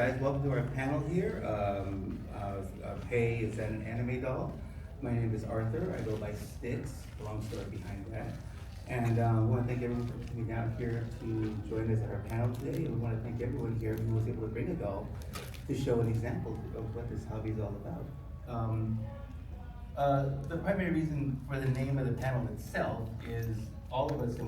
guys, welcome to our panel here. Pei is an anime doll. My name is Arthur. I go by Sticks. Long story behind that. And I want to thank everyone for coming out here to join us at our panel today. And we want to thank everyone here who was able to bring a doll to show an example of what this hobby is all about. The primary reason for the name of the panel itself is all of us in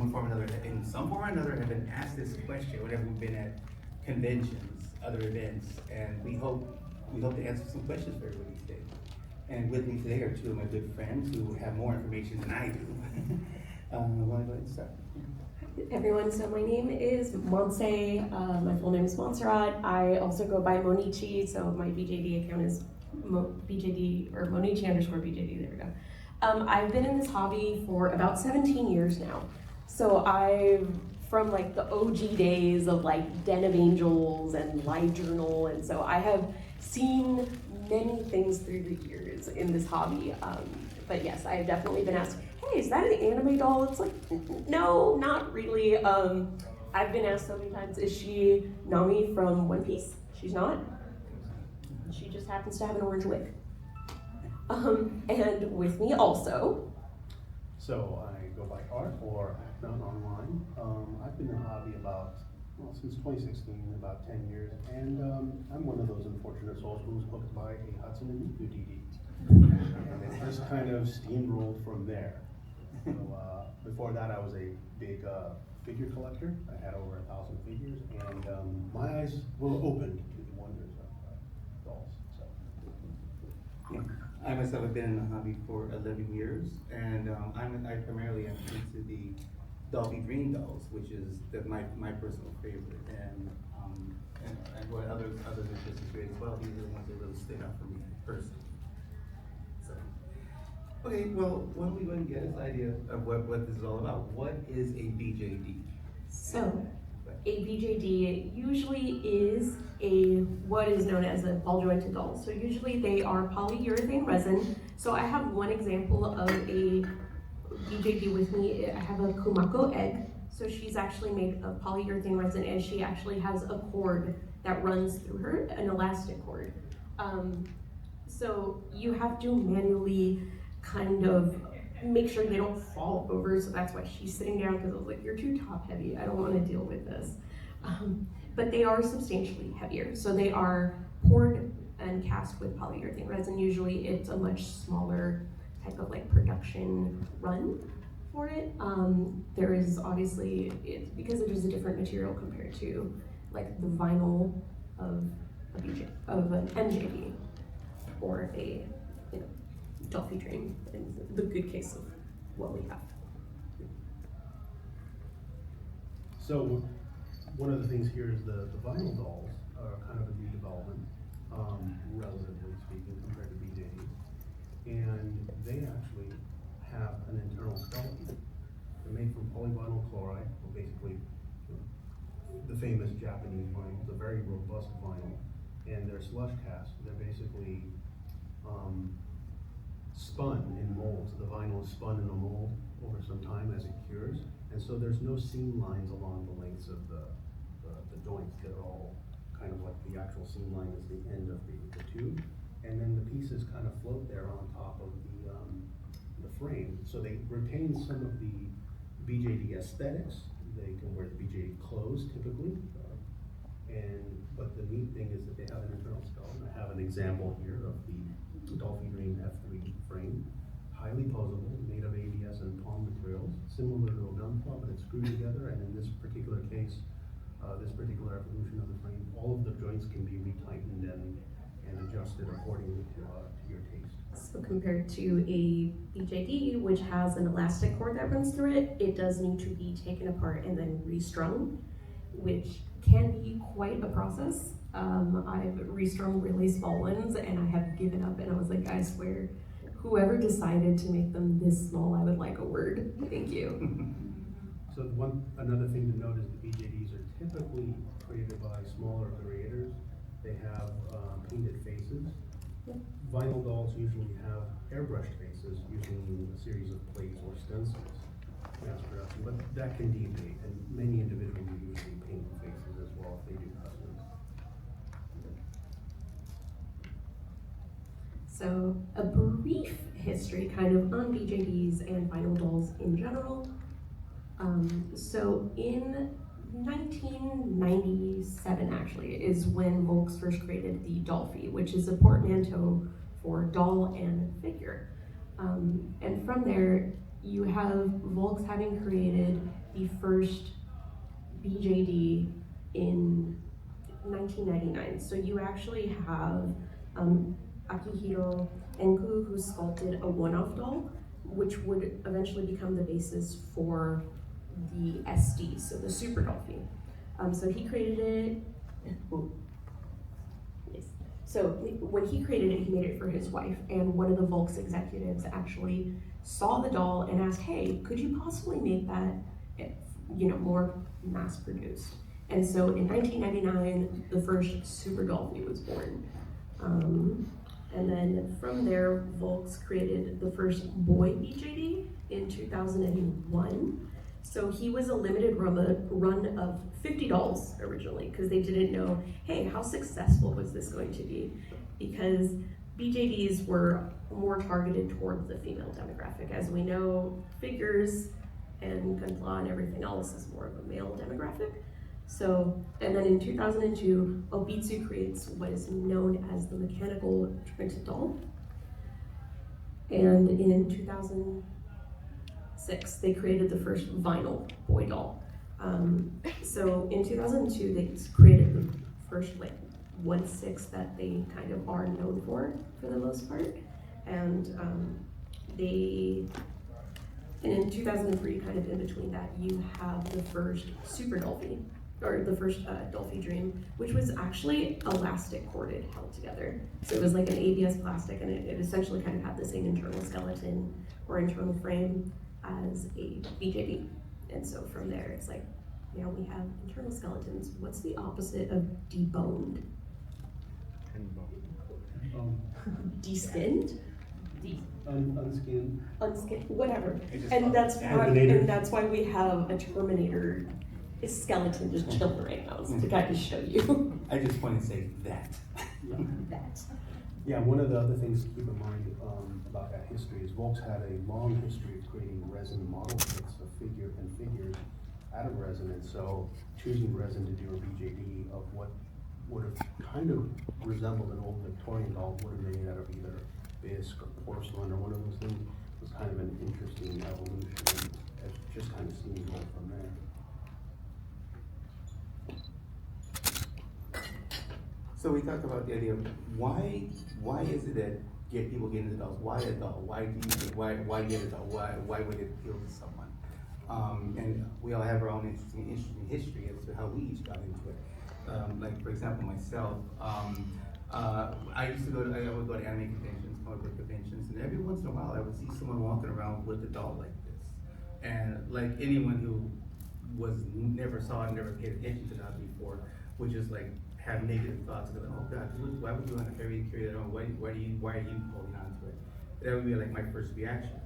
some form or another have been asked this question whenever we've been at conventions, other events, and we hope to answer some questions for everybody today. And with me today are two of my good friends who have more information than I do. Want to go ahead and start? Everyone, so my name is Monse. My full name is Montserrat. I also go by Monichi, so my BJD account is BJD or Monichi _ BJD. There we go. I've been in this hobby for about 17 years now. So from like the OG days of like Den of Angels and Live Journal, and so I have seen many things through the years in this hobby. But yes, I have definitely been asked, hey, is that an anime doll? It's like, no, not really. I've been asked so many times, is she Nami from One Piece? She's not. She just happens to have an orange wig. And with me also. So I go by Art or Acton online. I've been in the hobby since 2016, about 10 years, and I'm one of those unfortunate souls who was hooked by a Hudson and Miku DD. And it just kind of steamrolled from there. So before that, I was a big figure collector. I had over 1,000 figures, and my eyes were opened to the wonders of dolls. So. Yeah. I myself have been in the hobby for 11 years, and I primarily am into the Dollfie Dream dolls, which is my personal favorite, and what others are just great as well. These are the ones that really stick out for me personally. So, okay, well, why don't we go ahead and get this idea of what this is all about? What is a BJD? So, a BJD usually is what is known as a ball jointed doll. So usually they are polyurethane resin. So I have one example of a BJD with me. I have a Kumako egg. So she's actually made of polyurethane resin, and she actually has a cord that runs through her, an elastic cord. So you have to manually kind of make sure they don't fall over, so that's why she's sitting down, because I was like, you're too top heavy, I don't want to deal with this. But they are substantially heavier, so they are poured and cast with polyurethane resin. Usually it's a much smaller type of like production run for it. There is obviously, because it is a different material compared to like the vinyl of an MJD or a Dollfie Dream, in the good case of what we have. So one of the things here is the vinyl dolls are kind of a new development, relatively speaking, compared to BJDs. And they actually have an internal skeleton. They're made from polyvinyl chloride, or basically the famous Japanese vinyl. It's a very robust vinyl. And they're slush cast. They're basically spun in molds. The vinyl is spun in a mold over some time as it cures. And so there's no seam lines along the lengths of the joints. They're all kind of like the actual seam line is the end of the tube. And then the pieces kind of float there on top of the frame. So they retain some of the BJD aesthetics. They can wear the BJD clothes typically. But the neat thing is that they have an internal skeleton. I have an example here of the Dollfie Dream F3 frame, highly posable, made of ABS and palm materials, similar to a gun claw, but it's screwed together. And in this particular case, this particular evolution of the frame, all of the joints can be retightened and adjusted accordingly to your taste. So compared to a BJD, which has an elastic cord that runs through it, it does need to be taken apart and then restrung, which can be quite a process. I've restrung really small ones and I have given up, and I was like, I swear, whoever decided to make them this small, I would like a word. Thank you. So another thing to note is the BJDs are typically created by smaller creators. They have painted faces. Yep. Vinyl dolls usually have airbrushed faces using a series of plates or stencils, mass production, but that can deviate, and many individuals usually paint faces as well if they do customs. So a brief history kind of on BJDs and vinyl dolls in general. So in 1997 actually is when Volks first created the Dollfie, which is a portmanteau for doll and figure. And from there, you have Volks having created the first BJD in 1999. So you actually have Akihiro Enku, who sculpted a one-off doll, which would eventually become the basis for the SD, so the Super Dollfie. So he created it. Yes. So when he created it, he made it for his wife, and one of the Volks executives actually saw the doll and asked, "Hey, could you possibly make that, more mass-produced?" And so in 1999, the first Super Dollfie was born. And then from there, Volks created the first boy BJD in 2001. So he was a limited run of 50 dolls originally, because they didn't know, hey, how successful was this going to be? Because BJDs were more targeted towards the female demographic. As we know, figures and gunpla and everything else is more of a male demographic. So, and then in 2002, Obitsu creates what is known as the mechanical printed doll. And in 2006, they created the first vinyl boy doll. So in 2002, they created the first 1/6 that they kind of are known for the most part. And in 2003, kind of in between that, you have the first Super Dollfie, or the first Dollfie Dream, which was actually elastic corded held together. So it was like an ABS plastic, and it essentially kind of had the same internal skeleton or internal frame as a BJD. And so from there, it's like, now we have internal skeletons. What's the opposite of deboned? Deskinned? Unskinned. Unskinned, whatever. Just And that's Terminator. why we have a Terminator skeleton just chilling right now, is to kind of show you I just want to say that. that. Yeah, one of the other things to keep in mind about that history is Volks had a long history of creating resin model kits of figures out of resin, and so choosing resin to do a BJD of what would have kind of resembled an old Victorian doll would have made out of either bisque or porcelain or one of those things was kind of an interesting evolution, and it's just kind of seen go from there. So we talked about the idea of why is it that people get into dolls? Why a doll? Why do you think, why get a doll? Why would it appeal to someone? And we all have our own interesting history as to how we each got into it. Like for example, myself, I would go to anime conventions, comic book conventions, and every once in a while I would see someone walking around with a doll like this. And like anyone who never paid attention to that before, would just like have negative thoughts of, oh God, why would you want to carry that on? Why are you holding on to it? That would be like my first reaction.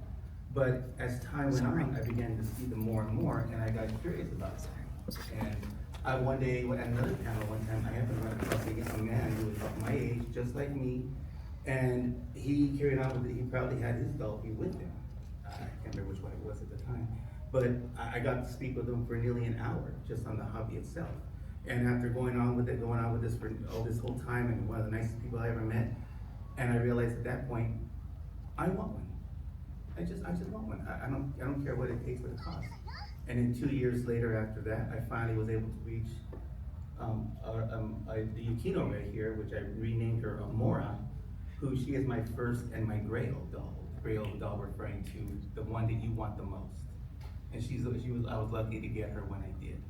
But as time went on, I began to see them more and more, and I got curious about them. And one day at another panel, one time I happened to run across a young man who was about my age, just like me, and he carried on with it. He probably had his Dollfie with him. I can't remember which one it was at the time, but I got to speak with him for nearly an hour just on the hobby itself. And after going on with this for this whole time, and one of the nicest people I ever met, and I realized at that point, I want one. I just want one. I don't care what it takes, what it costs. And then 2 years later after that, I finally was able to reach the Yukino right here, which I renamed her Mora, who she is my first and my Grail doll. Grail doll referring to the one that you want the most. And I was lucky to get her when I did.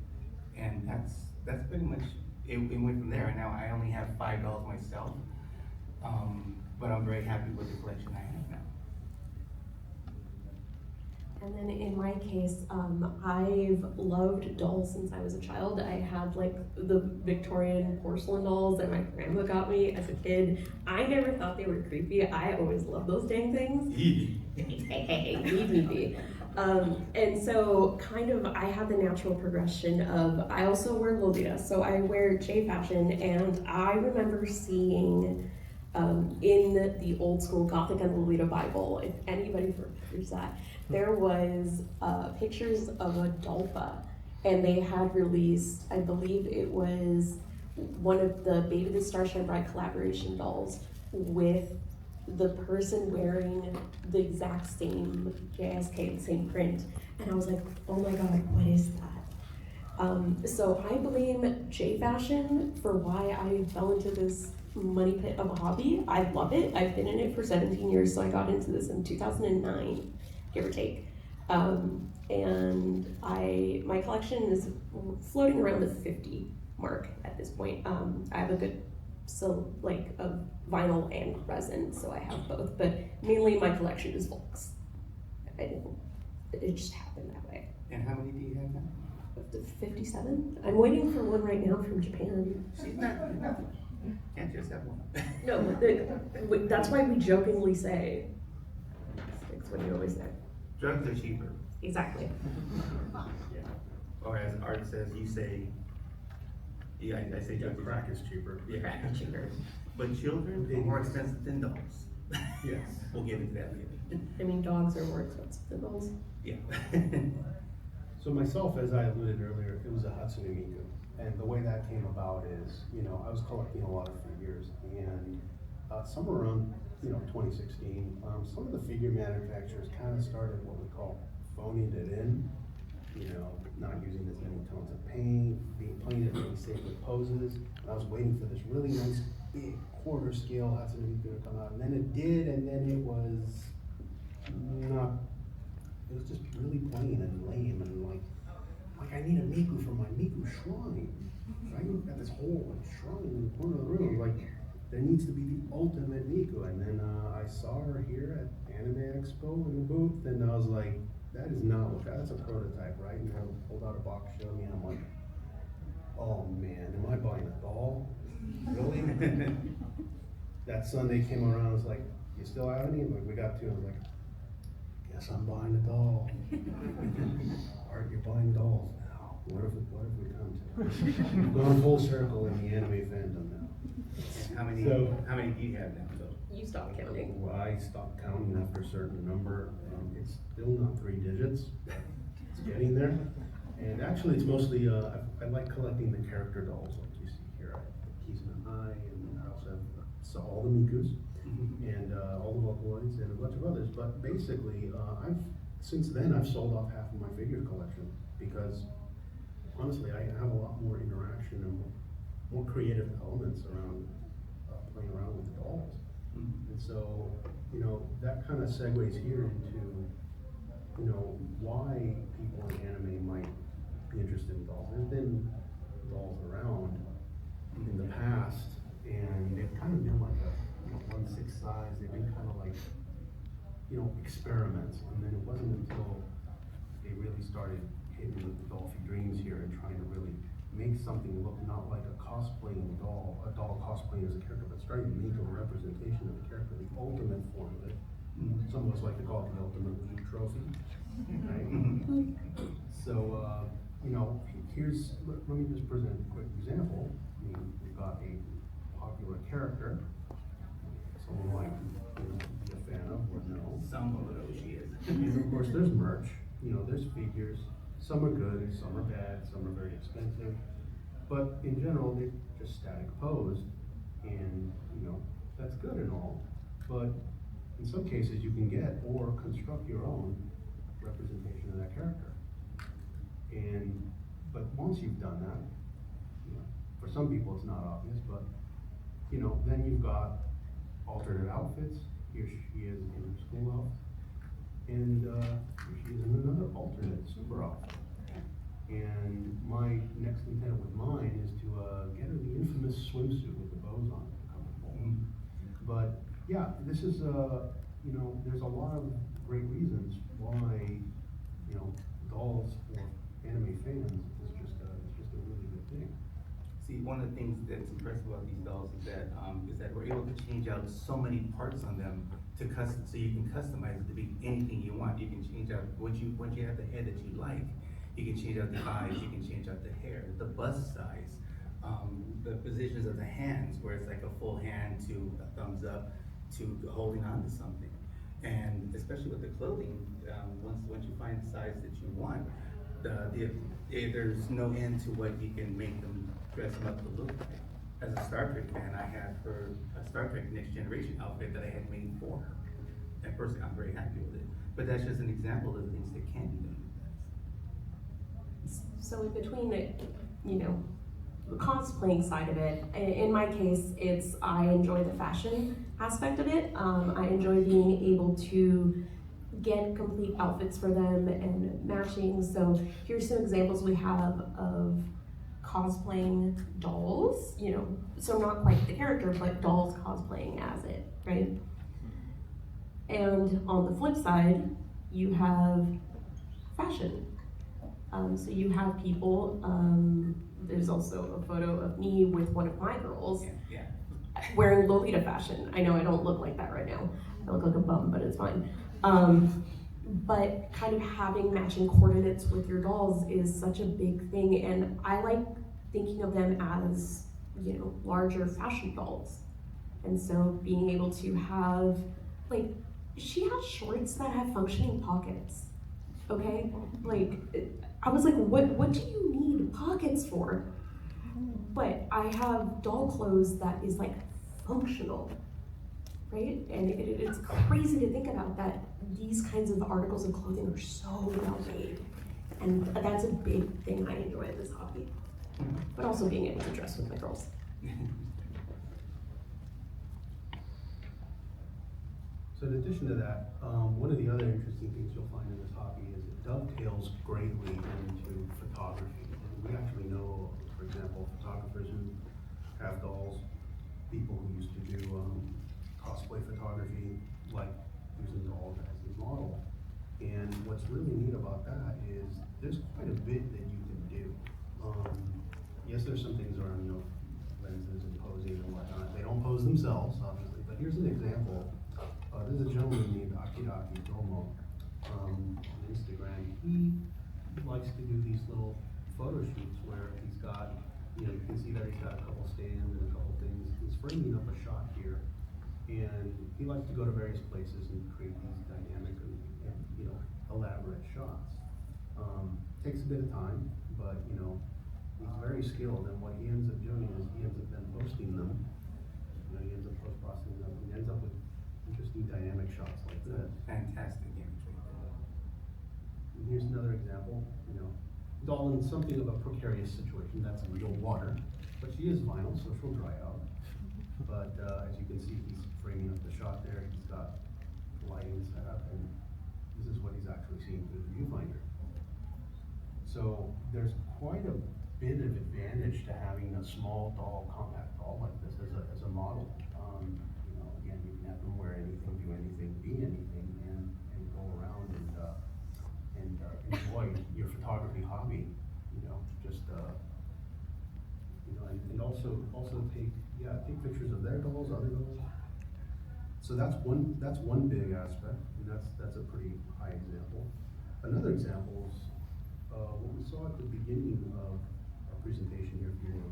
And that's pretty much it went from there. And now I only have 5 dolls myself, but I'm very happy with the collection I have now. And then in my case, I've loved dolls since I was a child. I had like the Victorian porcelain dolls that my grandma got me as a kid. I never thought they were creepy. I always loved those dang things. Hey, leave me be. And so kind of I had the natural progression of, I also wear Lolita, so I wear J fashion, and I remember seeing in the old school Gothic and Lolita Bible, if anybody remembers that, there was pictures of a Dolpha, and they had released, I believe it was one of the Baby the Starshine Bride collaboration dolls with the person wearing the exact same JSK, the same print, and I was like, oh my god, what is that? So I blame J Fashion for why I fell into this money pit of a hobby. I love it. I've been in it for 17 years, so I got into this in 2009, give or take. And my collection is floating around the 50 mark at this point. I have a good of vinyl and resin, so I have both, but mainly my collection is Volks. It just happened that way. And how many do you have now? 57? I'm waiting for one right now from Japan. She's not, can't just have one. No, that's why we jokingly say, that's what you always say. Drugs are cheaper. Exactly. Yeah. Or as Art says, you say, yeah, I say drugs are Crack is cheaper. Yeah. Crack is cheaper. But children are more expensive than dogs. Yes. We'll get into that later. I mean, dogs are more expensive than dolls. Yeah. So myself, as I alluded earlier, it was a Hatsune Miku. And the way that came about is, I was collecting a lot of figures, and somewhere around, 2016, some of the figure manufacturers kind of started what we call phoning it in, not using as many tones of paint, playing it really safe with poses. And I was waiting for this really nice, big quarter scale Hatsune Miku to come out, and then it did, and then it was not. It was just really plain and lame, and like I need a Miku for my Miku shrine. Right? We've got this whole shrine in the corner of the room. Like, there needs to be the ultimate Miku. And then I saw her here at Anime Expo in the booth, and I was like, that is not what that's a prototype, right? And I pulled out a box, showed me, and I'm like, oh man, am I buying a doll? Really? That Sunday came around, I was like, you still have any? I'm like, we got two. I was like, guess I'm buying a doll. Art, you're buying dolls now. What have we come to? We've gone full circle in the anime fandom now. How many do you have now? So You stop counting. Well, I stopped counting after a certain number, and it's still not 3 digits. It's getting there. And actually, it's mostly, I like collecting the character dolls, like you see here. He's an eye, and I also have all the Mikus, and all the Vocaloids, and a bunch of others. But basically, since then, I've sold off half of my figures collection, because honestly, I have a lot more interaction and more creative elements around playing around with the dolls. And so, that kind of segues here into, why people in anime might be interested in dolls. There's been dolls around in the past, and they've kind of been like a 1/6 size. They've been kind of like, experiments. And then it wasn't until they really started hitting with the Dollfie Dreams here and trying to really make something look not like a cosplaying doll, a doll cosplaying as a character, but starting to make a representation of the character, the ultimate form of it. Some of us like to call it the ultimate league trophy, right? So, let me just present a quick example. We've got a popular character, someone might be a fan of or no. some of those she is. And of course, there's merch, there's figures. Some are good, some are bad, some are very expensive. But in general, they're just static posed, and that's good and all. But in some cases, you can get or construct your own representation of that character. But once you've done that, for some people it's not obvious, but then you've got alternate outfits. Here she is in her school outfit. And here she is in another alternate super outfit. And my next intent with mine is to get her the infamous swimsuit with the bows on it. But yeah, this is there's a lot of great reasons why dolls for anime fans is just a really good thing. See, one of the things that's impressive about these dolls is that we're able to change out so many parts on them so you can customize it to be anything you want. You can change out once you have the head that you like. You can change out the eyes. You can change out the hair, the bust size. the positions of the hands, where it's like a full hand to a thumbs up to holding on to something. And especially with the clothing, once you find the size that you want, there's no end to what you can make them dress them up to look like. As a Star Trek fan, I had her a Star Trek Next Generation outfit that I had made for her. And personally, I'm very happy with it. But that's just an example of the things that can be done with that. So in between the, the cosplaying side of it, in my case, I enjoy the fashion aspect of it. I enjoy being able to get complete outfits for them and matching. So here's some examples we have of cosplaying dolls, so not quite the character, but dolls cosplaying as it, right? And on the flip side, you have fashion. So you have people, there's also a photo of me with one of my girls wearing Lolita fashion. I know I don't look like that right now. I look like a bum, but it's fine. But kind of having matching coordinates with your dolls is such a big thing, and I like thinking of them as, larger fashion dolls. And so being able to have, she has shorts that have functioning pockets, okay? I was like, what do you need pockets for? But I have doll clothes that is functional, right? And it's crazy to think about that these kinds of articles of clothing are so well made. And that's a big thing I enjoy in this hobby. But also being able to dress with my girls. So in addition to that, one of the other interesting things you'll find in this hobby is it dovetails greatly into photography. And we actually know, for example, photographers who have dolls, people who used to do cosplay photography, like using dolls as a model. And what's really neat about that is there's quite a bit that you can do. Yes, there's some things around, lenses and posing and whatnot. They don't pose themselves, obviously, but here's an example. There's a gentleman named Akiraki Domo on Instagram. He likes to do these little photo shoots where he's got, you can see that he's got a couple stands and a couple things. He's framing up a shot here, and he likes to go to various places and create these dynamic and elaborate shots. Takes a bit of time, but he's very skilled, and what he ends up doing is he ends up then posting them. He ends up post-processing them, and he ends up with interesting dynamic shots like this. Fantastic imagery. And here's another example, doll in something of a precarious situation. That's real water, but she is vinyl, so she'll dry out. But as you can see, he's framing up the shot there. He's got lighting set up, and this is what he's actually seeing through the viewfinder. So there's quite a bit of advantage to having a small doll, compact doll like this as a model. Again, you can have them wear anything, do anything, be anything, and go around and enjoy your photography hobby. And also take pictures of their dolls, other dolls. So that's one big aspect, and that's a pretty high example. Another example is what we saw at the beginning of our presentation here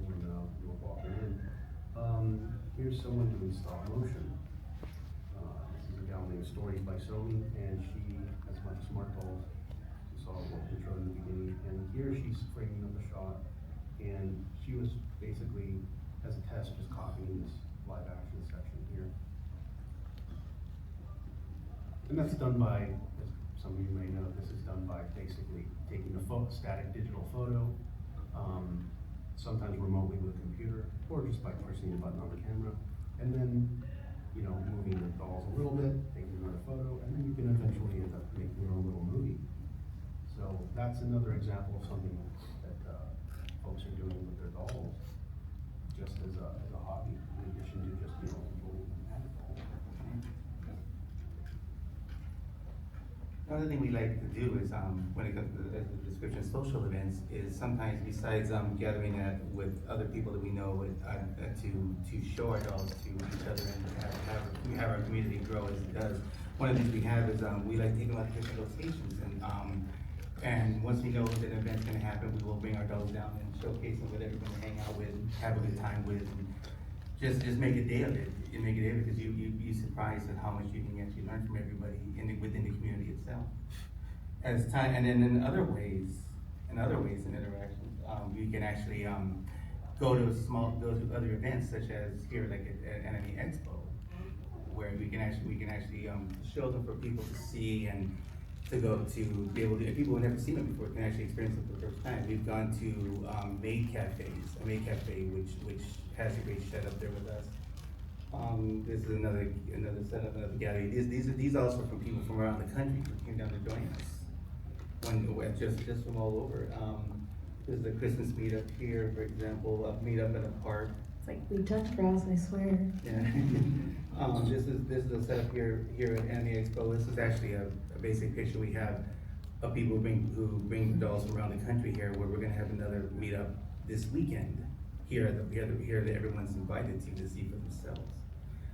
when you were walking in. Here's someone doing stop motion. This is a gal named Stories by Somi, and she has a bunch of smart dolls. You saw what intro in the beginning, and here she's framing up a shot, and she was basically, as a test, just copying this live action section here. And that's done by, as some of you may know, this is done by basically taking a static digital photo, sometimes remotely with a computer, or just by pressing a button on the camera, and then, moving the dolls a little bit, taking another photo, and then you can eventually end up making your own little movie. So that's another example of something that folks are doing with their dolls, just as a hobby, in addition to just, enjoying them at home. Another thing we like to do is, when it comes to the description of social events, is sometimes besides gathering with other people that we know to show our dolls to each other and have our community grow as it does. One of the things we have is we like taking out different locations, and And once we know that an event's gonna happen, we will bring our dolls down and showcase them with everyone to hang out with, have a good time with, and just make a day of it. You make a day of it, because you'd be surprised at how much you can actually learn from everybody within the community itself. As time, and then in other ways and interactions, we can actually, go to other events such as here, like at Anime Expo, where we can actually show them for people to see and to go to be able to, people who never seen them before can actually experience it for the first time. We've gone to maid cafes, a maid cafe which has a great shed up there with us. This is another setup of the gallery. These also are from people from around the country who came down to join us. Just from all over. There's a Christmas meetup here, for example, a meetup in a park. It's like, we touch grass, I swear. Yeah. This is a setup here at Anime Expo. This is actually a basic picture we have of people who bring dolls from around the country here, where we're gonna have another meetup this weekend here that everyone's invited to see for themselves.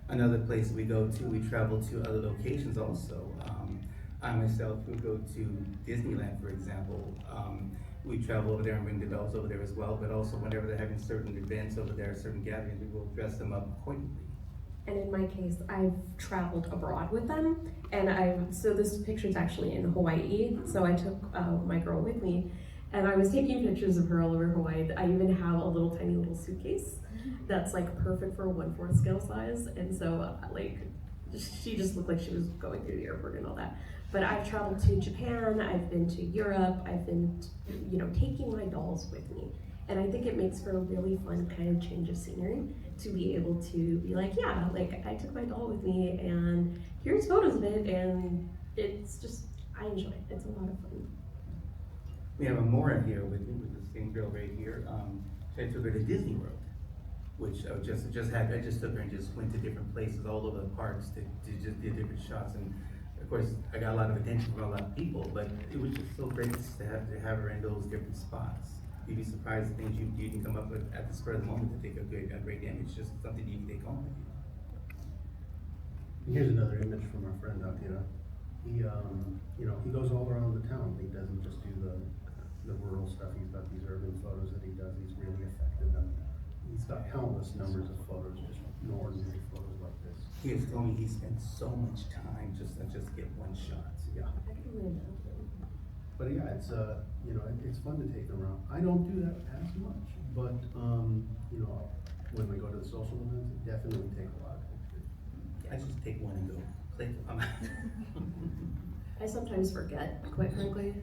Another place we go to, we travel to other locations also. I myself would go to Disneyland, for example. We travel over there and bring the dolls over there as well, but also whenever they're having certain events over there, certain gatherings, we will dress them up accordingly. And in my case, I've traveled abroad with them, and so this picture's actually in Hawaii, so I took my girl with me, and I was taking pictures of her all over Hawaii. I even have a tiny little suitcase that's like perfect for a 1/4 scale size, and so like, she just looked like she was going through the airport and all that. But I've traveled to Japan, I've been to Europe, I've been, taking my dolls with me. And I think it makes for a really fun kind of change of scenery to be able to be like, yeah, like I took my doll with me and here's photos of it, and it's just, I enjoy it. It's a lot of fun. We have a Mora here with the same girl right here. I took her to Disney World, which I just took her and just went to different places all over the parks to just do different shots. And of course, I got a lot of attention from a lot of people, but it was just so great to have her in those different spots. You'd be surprised the things you can come up with at the spur of the moment to take a great image, just something you can take home with you. Here's another image from our friend Akira. He, he goes all around the town. He doesn't just do the rural stuff. He's got these urban photos that he does. He's really effective, and he's got countless numbers of photos, just ordinary photos like this. He has told me he spent so much time just to get one shot. Yeah. I can really imagine. But yeah, it's fun to take them around. I don't do that as much, but when we go to the social events, I definitely take a lot of pictures. I just take one and go click. I sometimes forget, quite frankly.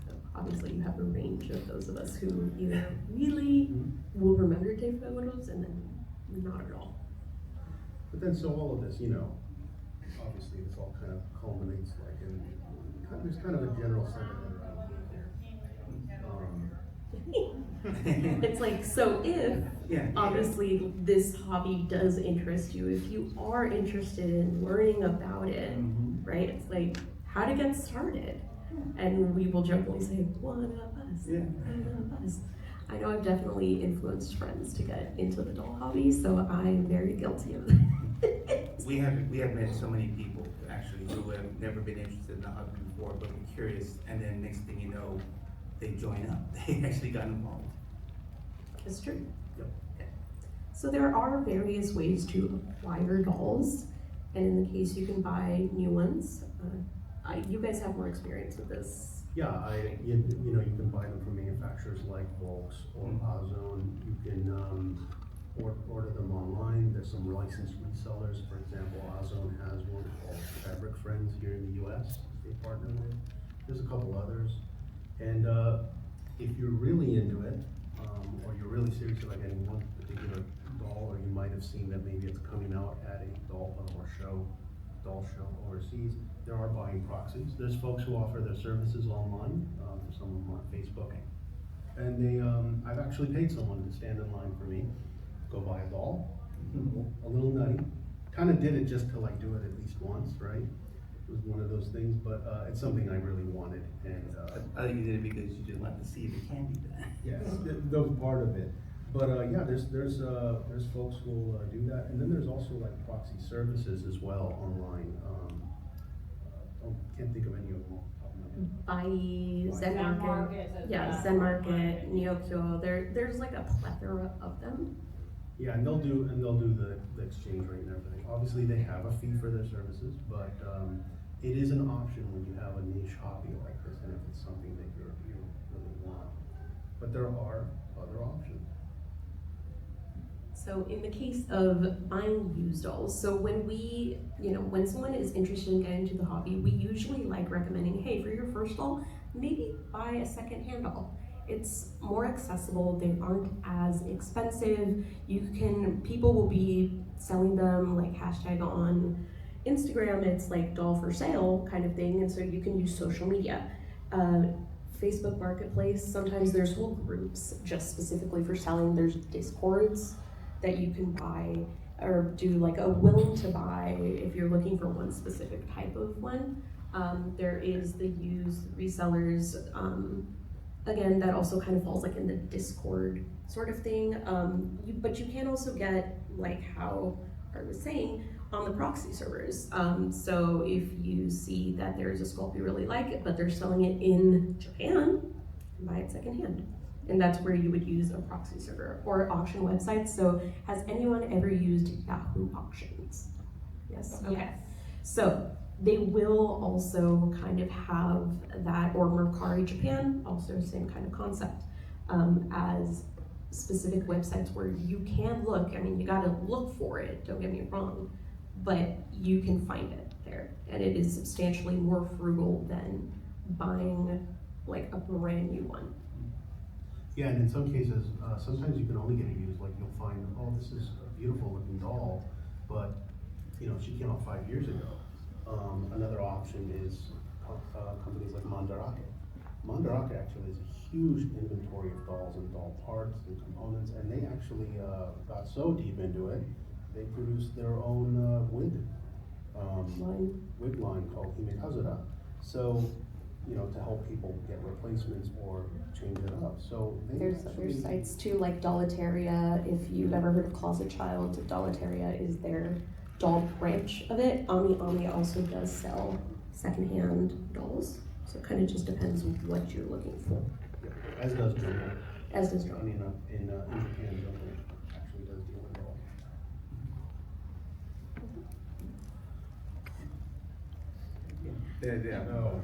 So obviously you have a range of those of us who either really will remember to take photos and then not at all. But then, so all of this, obviously this all kind of culminates like in, there's kind of a general sentiment around here. It's like, so if obviously this hobby does interest you, if you are interested in learning about it, right? It's like how to get started. And we will jokingly say, one of us, one of us. I know I've definitely influenced friends to get into the doll hobby, so I'm very guilty of that. We have met so many people actually who have never been interested in the hobby before, but were curious, and then next thing you know, they join up. They actually got involved. It's true. Yep. Okay. So there are various ways to acquire dolls, and in the case you can buy new ones. You guys have more experience with this. Yeah, you can buy them from manufacturers like Volks or Ozone. You can order them online. There's some licensed resellers. For example, Ozone has one called Fabric Friends here in the US they partner with. There's a couple others. And if you're really into it, or you're really serious about getting one particular doll, or you might have seen that maybe it's coming out at a doll show overseas, there are buying proxies. There's folks who offer their services online. There's some of them on Facebook. And they, I've actually paid someone to stand in line for me, go buy a doll. A little nutty. Kind of did it just to like do it at least once, right? It was one of those things, but it's something I really wanted. And I think you did it because you just wanted to see if it can be done. yes, that was part of it. But yeah, there's folks who will do that, and then there's also like proxy services as well online. Can't think of any of them off the top of Bai, Zen Market. Yeah, Zen Market, Neokyo, there's like a plethora of them. Yeah, and they'll do the exchange rate and everything. Obviously, they have a fee for their services, but it is an option when you have a niche hobby like this, and if it's something that you really want. But there are other options. So in the case of buying used dolls, so when someone is interested in getting into the hobby, we usually like recommending, hey, for your first doll, maybe buy a second-hand doll. It's more accessible, they aren't as expensive, people will be selling them like hashtag on Instagram, it's like doll for sale kind of thing, and so you can use social media. Facebook Marketplace, sometimes there's whole groups just specifically for selling, there's Discords that you can buy or do like a willing to buy if you're looking for one specific type of one. There is the used resellers, again, that also kind of falls like in the Discord sort of thing. But you can also get, like how Art was saying, on the proxy servers. So if you see that there's a sculpt you really like, but they're selling it in Japan, buy it secondhand. And that's where you would use a proxy server or auction websites. So has anyone ever used Yahoo Auctions? Yes, okay. Yes. So they will also kind of have that, or Mercari Japan, also same kind of concept, as specific websites where you can look. I mean, you gotta look for it, don't get me wrong, but you can find it there. And it is substantially more frugal than buying like a brand new one. Yeah, and in some cases, sometimes you can only get it used, like you'll find, oh, this is a beautiful looking doll, but she came out 5 years ago. Another option is companies like Mandarake. Mandarake actually has a huge inventory of dolls and doll parts and components, and they actually got so deep into it, they produced their own wig line called Himekazura. So, to help people get replacements or change it up. So there's other sites too, like Dollateria. If you've ever heard of Closet Child, Dollateria is their doll branch of it. Ami also does sell secondhand dolls. So it kind of just depends on what you're looking for. Yeah. As does Jomo. As does Jomo. I mean, in Japan, Jomo actually does deal with dolls.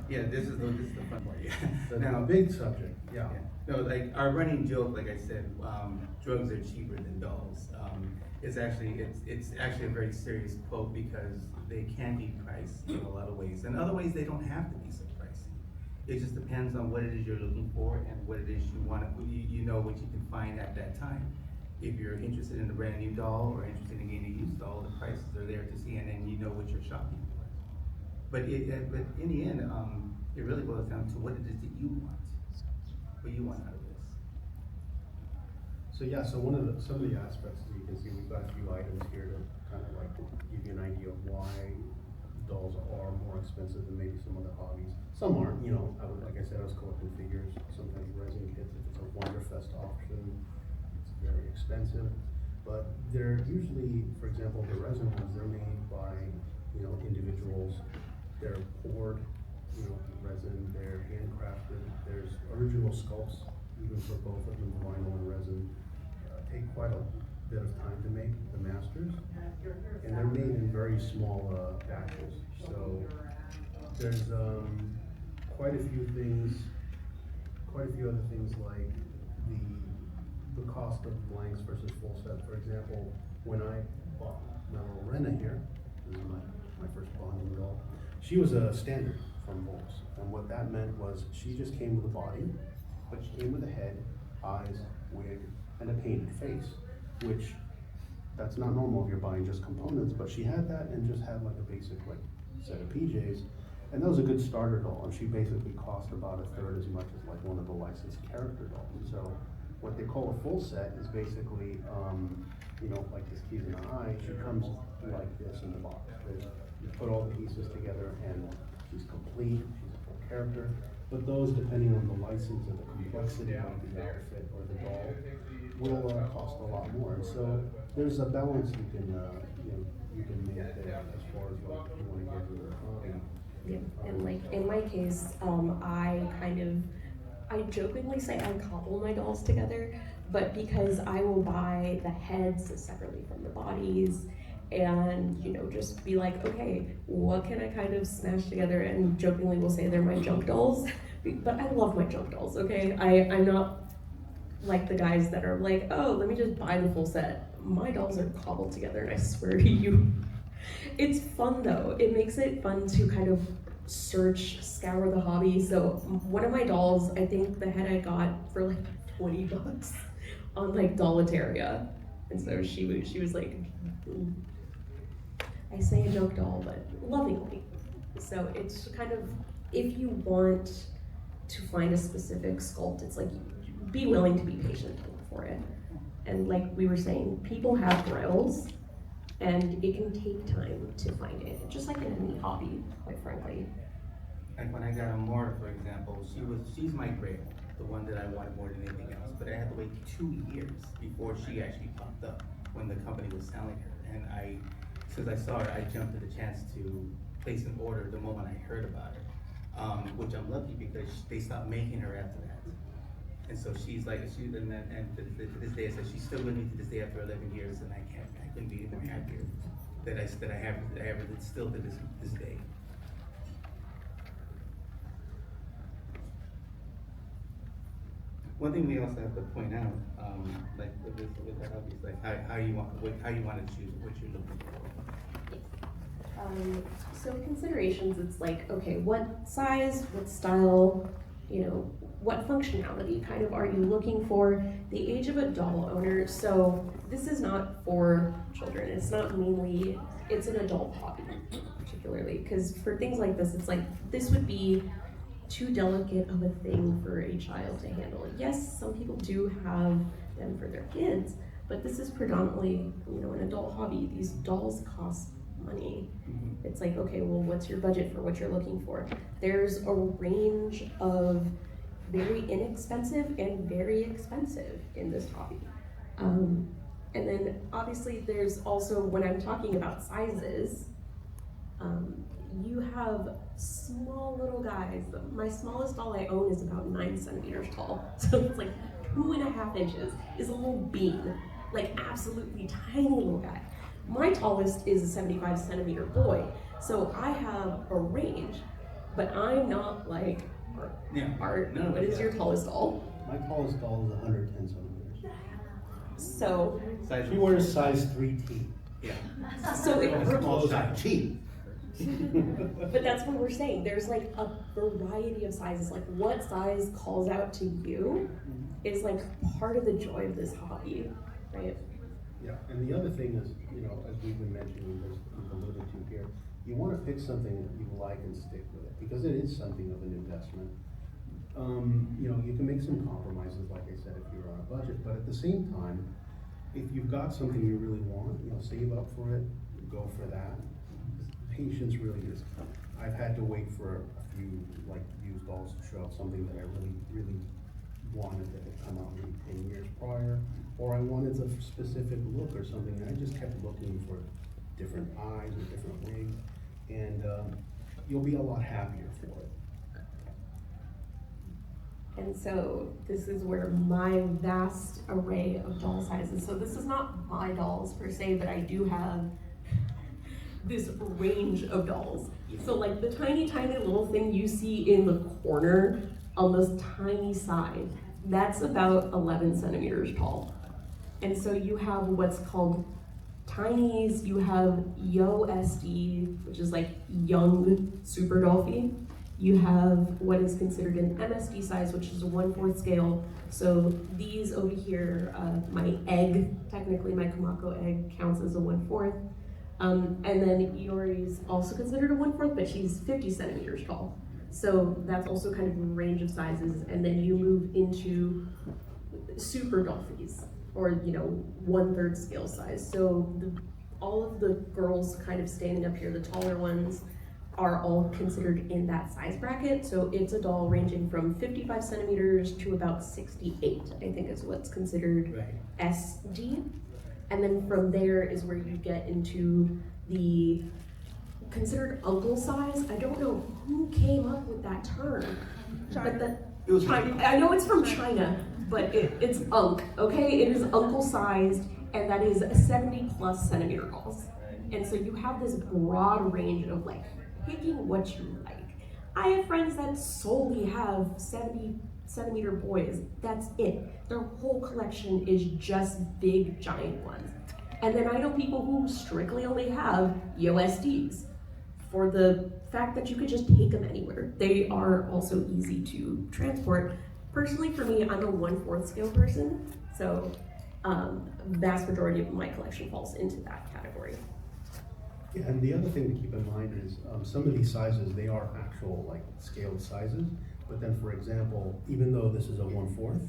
Yeah, this is the fun part, yeah. The big subject, yeah. No, like our running joke, like I said, drugs are cheaper than dolls. It's actually a very serious quote because they can be priced in a lot of ways. In other ways, they don't have to be so pricey. It just depends on what it is you're looking for and what it is you want to, you know what you can find at that time. If you're interested in a brand new doll or interested in getting a used doll, the prices are there to see, and then you know what you're shopping for. But in the end, it really boils down to what it is that you want. What you want out of this. So yeah, some of the aspects that you can see, we've got a few items here to kind of like give you an idea of why dolls are more expensive than maybe some other hobbies. Some aren't, like I said, I was collecting figures, sometimes resin kits, if it's a Wonderfest auction, it's very expensive. But they're usually, for example, the resin ones, they're made by, individuals. They're poured, resin, they're handcrafted. There's original sculpts, even for both of them, vinyl and resin. Take quite a bit of time to make, the masters. And they're made in very small batches. So there's quite a few other things like the cost of blanks versus full set. For example, when I bought my little Rena here, this is my first bonding doll, she was a standard from Bulls, and what that meant was she just came with a body, but she came with a head, eyes, wig, and a painted face, which that's not normal if you're buying just components, but she had that and just had like a basic set of PJs, and that was a good starter doll, and she basically cost about a third as much as like one of the licensed character dolls. And so what they call a full set is basically, like this keys in the eye, she comes like this in the box. You put all the pieces together and she's complete, she's a full character. But those, depending on the license or the complexity of the outfit or the doll, will cost a lot more. And so there's a balance you can make there as far as what you want to get to the hobby. Yeah, and like in my case, I jokingly say I cobble my dolls together, but because I will buy the heads separately from the bodies, and just be like, okay, what can I kind of smash together, and jokingly will say they're my junk dolls, but I love my junk dolls, okay? I'm not like the guys that are like, oh, let me just buy the full set. My dolls are cobbled together, and I swear to you, it's fun though. It makes it fun to kind of scour the hobby. So one of my dolls, I think the head I got for like $20 on like Dollataria. And so she was like, I say a joke doll, but lovingly. So it's kind of, if you want to find a specific sculpt, it's like, be willing to be patient for it. And like we were saying, people have grails, and it can take time to find it, just like in any hobby, quite frankly. Like when I got Amora, for example, she's my grail, the one that I wanted more than anything else. But I had to wait 2 years before she actually popped up when the company was selling her. And since I saw her, I jumped at the chance to place an order the moment I heard about her, which I'm lucky because they stopped making her after that. And so she's like, and to this day, I said she's still with me to this day after 11 years, and I couldn't be any more happier that I have it still to this day. One thing we also have to point out, like with the hobbies, like how you want to choose what you're looking for. So considerations, it's like, okay, what size, what style, what functionality kind of are you looking for? The age of a doll owner, so this is not for children, it's an adult hobby, particularly, because for things like this, it's like, this would be too delicate of a thing for a child to handle. Yes, some people do have them for their kids, but this is predominantly, an adult hobby. These dolls cost money. Mm-hmm. It's like, okay, well, what's your budget for what you're looking for? There's a range of very inexpensive and very expensive in this hobby. And then obviously there's also, when I'm talking about sizes, you have small little guys. My smallest doll I own is about 9 centimeters tall. So it's like 2.5 inches is a little bean, like absolutely tiny little guy. My tallest is a 75 centimeter boy. So I have a range, but I'm not like Art. No, what is your tallest doll? My tallest doll is 110 centimeters. So She wears size 3T. Yeah. So it Small size T. But that's what we're saying. There's like a variety of sizes. Like what size calls out to you is like part of the joy of this hobby, right? Yeah, and the other thing is, as we've been mentioning, as we've alluded to here, you want to pick something that you like and stick with it, because it is something of an investment. You can make some compromises, like I said, if you're on a budget, but at the same time, if you've got something you really want, save up for it, go for that. Patience really is. I've had to wait for a few used dolls to show up, something that I really, really wanted that had come out maybe 10 years prior, or I wanted a specific look or something, and I just kept looking for different eyes or different wigs, and you'll be a lot happier for it. And so this is where my vast array of doll sizes, so this is not my dolls per se, but I do have this range of dolls. So like the tiny, tiny little thing you see in the corner on this tiny side, that's about 11 centimeters tall. And so you have what's called tinies, you have Yo SD, which is like young super Dollfie. You have what is considered an MSD size, which is a 1/4 scale. So these over here, my egg, technically my Kumako egg counts as a 1/4. And then Yori's also considered a 1/4, but she's 50 centimeters tall. So that's also kind of a range of sizes. And then you move into super Dollfies, or 1/3 scale size. So all of the girls kind of standing up here, the taller ones, are all considered in that size bracket. So it's a doll ranging from 55 centimeters to about 68, I think is what's considered SD. And then from there is where you get into the considered uncle size. I don't know who came up with that term. But It was China. I know it's from China, but it's unk, okay? It is uncle sized, and that is 70+ centimeter dolls. And so you have this broad range of like picking what you like. I have friends that solely have 70-centimeter boys. That's it. Their whole collection is just big, giant ones. And then I know people who strictly only have USDs for the fact that you could just take them anywhere. They are also easy to transport. Personally, for me, I'm a 1/4 scale person, so vast majority of my collection falls into that category. Yeah, and the other thing to keep in mind is some of these sizes, they are actual like scaled sizes, but then for example, even though this is a 1/4,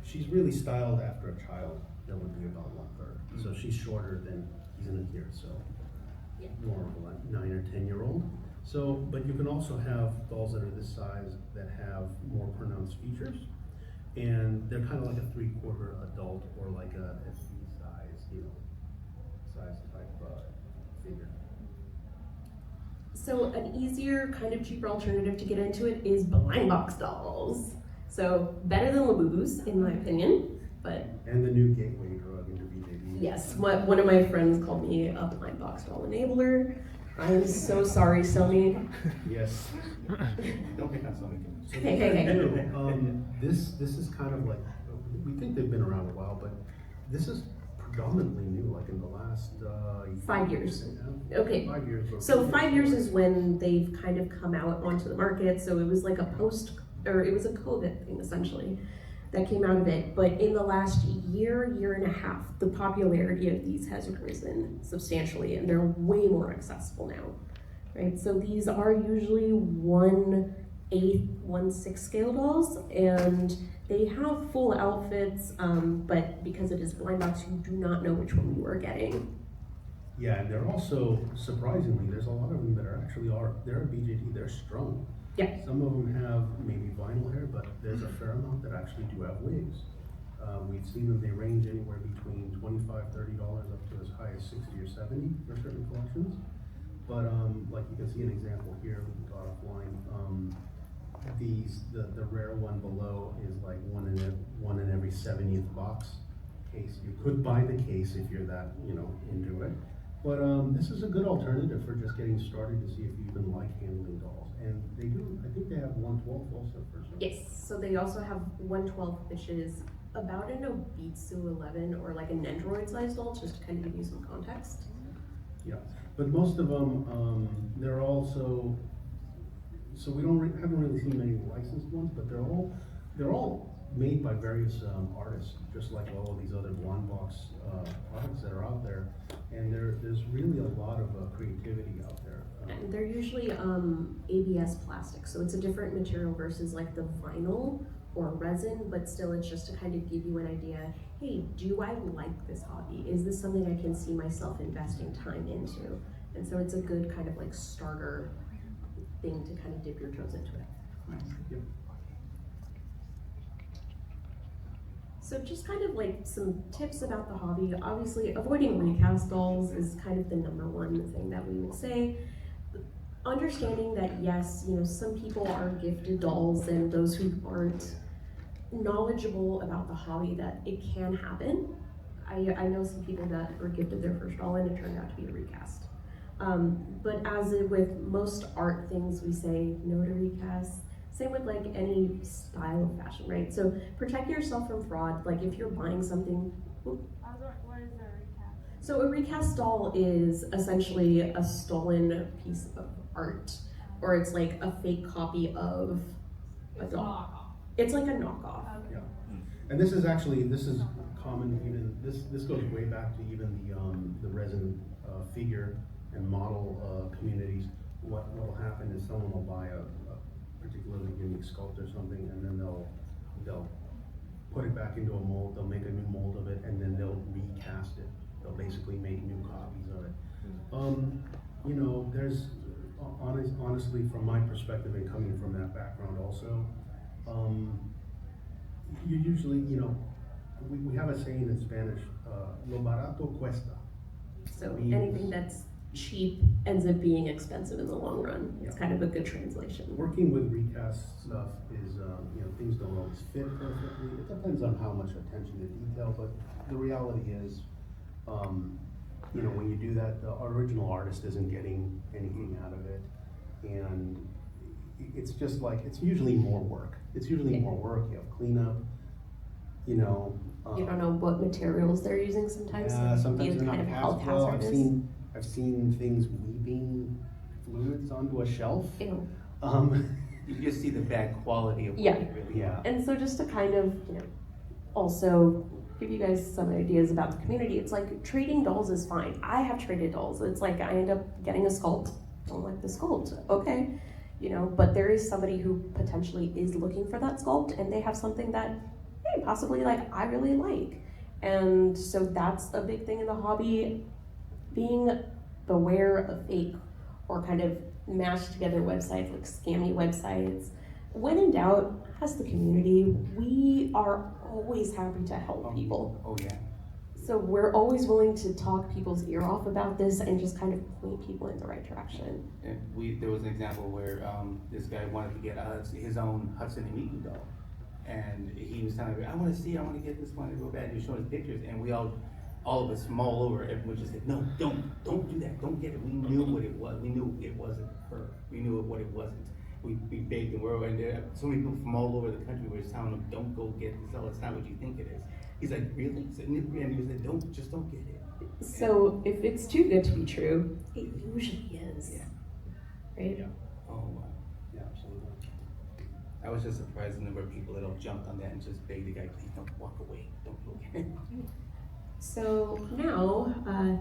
she's really styled after a child that would be about 1/3. So she's shorter than he's in here, so more of a 9 or 10-year-old. So, but you can also have dolls that are this size that have more pronounced features, and they're kind of like a 3/4 adult or like a SC size, size type figure. So an easier, kind of cheaper alternative to get into it is blind box dolls. So better than Labubus, in my opinion, but And the new gateway drug into BJD. yes, one of my friends called me a blind box doll enabler. I am so sorry, Sony. Yes. Don't pick on Sony. Hey. This is kind of like, we think they've been around a while, but this is predominantly new, like in the last 5 years. Yeah, Okay. 5 years. So 5 years is when they've kind of come out onto the market. So it was like it was a COVID thing essentially that came out of it. But in the last year and a half, the popularity of these has risen substantially, and they're way more accessible now, right? So these are usually 1/8, 1/6 scale dolls, and they have full outfits, but because it is blind box, you do not know which one you are getting. Yeah, and they're also, surprisingly, there's a lot of them that they're a BJD, they're strung. Yeah. Some of them have maybe vinyl hair, but there's a fair amount that actually do have wigs. We've seen them, they range anywhere between $25, $30 up to as high as 60 or 70 for certain collections. But like you can see an example here, we got offline. The rare one below is like one in every 70th box case. You could buy the case if you're that, into it. But this is a good alternative for just getting started to see if you even like handling dolls. And they do, I think they have 1/12 also for some. Yes, so they also have 1/12, which is about an Obitsu 11 or like an Nendoroid sized doll, just to kind of give you some context. Yeah, but most of them, they're also, so we haven't really seen many licensed ones, but they're all made by various artists, just like all of these other blind box products that are out there. And there's really a lot of creativity out there. And they're usually ABS plastic, so it's a different material versus like the vinyl or resin, but still it's just to kind of give you an idea, hey, do I like this hobby? Is this something I can see myself investing time into? And so it's a good kind of like starter thing to kind of dip your toes into it. Yep. So just kind of like some tips about the hobby. Obviously, avoiding recast dolls is kind of the #1 thing that we would say. Understanding that yes, some people are gifted dolls, and those who aren't knowledgeable about the hobby, that it can happen. I know some people that were gifted their first doll and it turned out to be a recast. But as with most art things, we say no to recast. Same with like any style of fashion, right? So protect yourself from fraud. Like if you're buying something. What is a recast? So a recast doll is essentially a stolen piece of art, or it's like a fake copy of a doll. It's like a knockoff. Okay. Yeah, and this is common. Even this goes way back to even the resin figure and model communities. What will happen is someone will buy a particularly unique sculpt or something, and then they'll put it back into a mold. They'll make a new mold of it, and then they'll recast it. They'll basically make new copies of it. There's honestly, from my perspective and coming from that background also, you usually, we have a saying in Spanish, lo barato cuesta. So Means- anything that's cheap ends up being expensive in the long run. It's kind of a good translation. Working with recast stuff is, things don't always fit perfectly. It depends on how much attention to detail, but the reality is, when you do that, the original artist isn't getting anything out of it. And it's just like, it's usually more work. You have cleanup, You don't know what materials they're using sometimes. Yeah, so sometimes being they're not kind of passed health well. hazardous. I've seen things weaving fluids onto a shelf. Ew. You just see the bad quality of what Yeah. it really Yeah. And so just to kind of, also give you guys some ideas about the community, it's like trading dolls is fine. I have traded dolls. It's like I end up getting a sculpt. Don't like the sculpt. Okay. But there is somebody who potentially is looking for that sculpt and they have something that, hey, possibly like I really like. And so that's a big thing in the hobby, being beware of fake or kind of mashed together websites, like scammy websites. When in doubt, ask the community. We are always happy to help people. Oh yeah. So we're always willing to talk people's ear off about this and just kind of point people in the right direction. And there was an example where this guy wanted to get his own Hudson and Miku doll. And he was telling me, I want to get this one real bad. And he was showing us pictures, and we all of us from all over, everyone just said, no, don't do that, don't get it. We knew what it was. We knew it wasn't her. We knew what it wasn't. We begged and and there so many people from all over the country were just telling him, don't go get this doll. It's not what you think it is. He's like, really? And he said, don't get it. So if it's too good to be true, it usually is. Yeah. Right? Yeah. Oh wow. Yeah, absolutely. I was just surprised the number of people that all jumped on that and just begged the guy, please don't walk away, don't look at it. So now,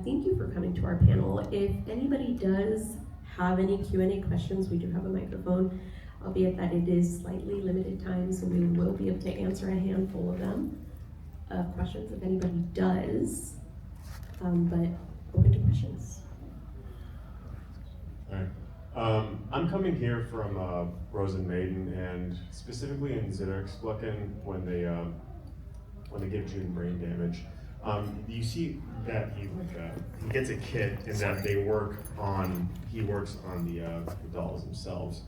thank you for coming to our panel. If anybody does have any Q&A questions, we do have a microphone, albeit that it is slightly limited time, so we will be able to answer a handful of them, questions if anybody does, but open to questions. All right. I'm coming here from Rosen Maiden, and specifically in Zitterexblucken when they give June brain damage. You see that he gets a kit, and that he works on the dolls themselves.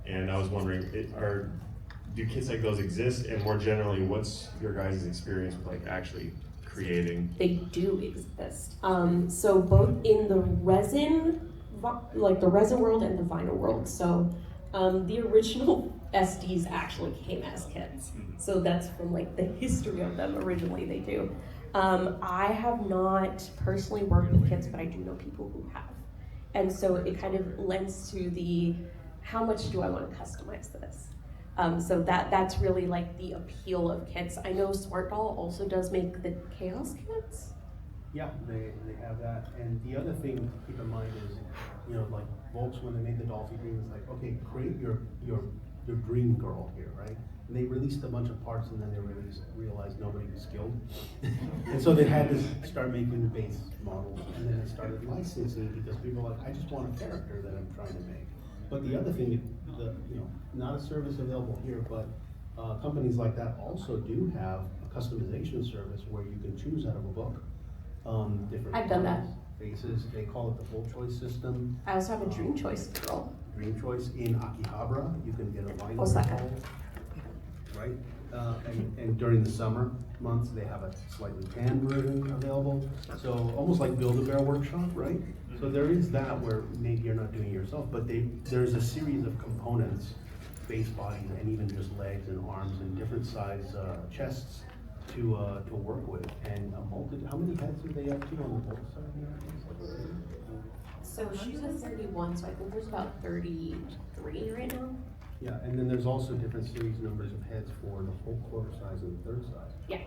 And I was wondering, do kits like those exist? And more generally, what's your guys' experience with like actually creating? They do exist. So both in the resin world and the vinyl world. So the original SDs actually came as kits. So that's from like the history of them. Originally they do. I have not personally worked with kits, but I do know people who have. And so it kind of lends to the, how much do I want to customize this? So that's really like the appeal of kits. I know Smart Doll also does make the Chaos kits. Yeah, they have that. And the other thing to keep in mind is, like Volks, when they made the Dollfie Dream, it's like, okay, create your dream girl here, right? And they released a bunch of parts, and then they realized nobody was skilled. And so they had to start making base models, and then they started licensing because people were like, I just want a character that I'm trying to make. But the other thing, not a service available here, but companies like that also do have a customization service where you can choose out of a book. Different I've done that. Faces, they call it the full choice system. I also have a Dream Choice girl. Dream Choice in Akihabara, you can get a vinyl Osaka. doll, right? And during the summer months, they have a slightly tanned version available. So almost like Build-A-Bear Workshop, right? So there is that where maybe you're not doing it yourself, but there's a series of components, base bodies, and even just legs and arms and different size chests to work with. And how many heads do they have too on the both side? So she's a 31, so I think there's about 33 right now. Yeah, and then there's also different series numbers of heads for the full quarter size and the third size. Yeah.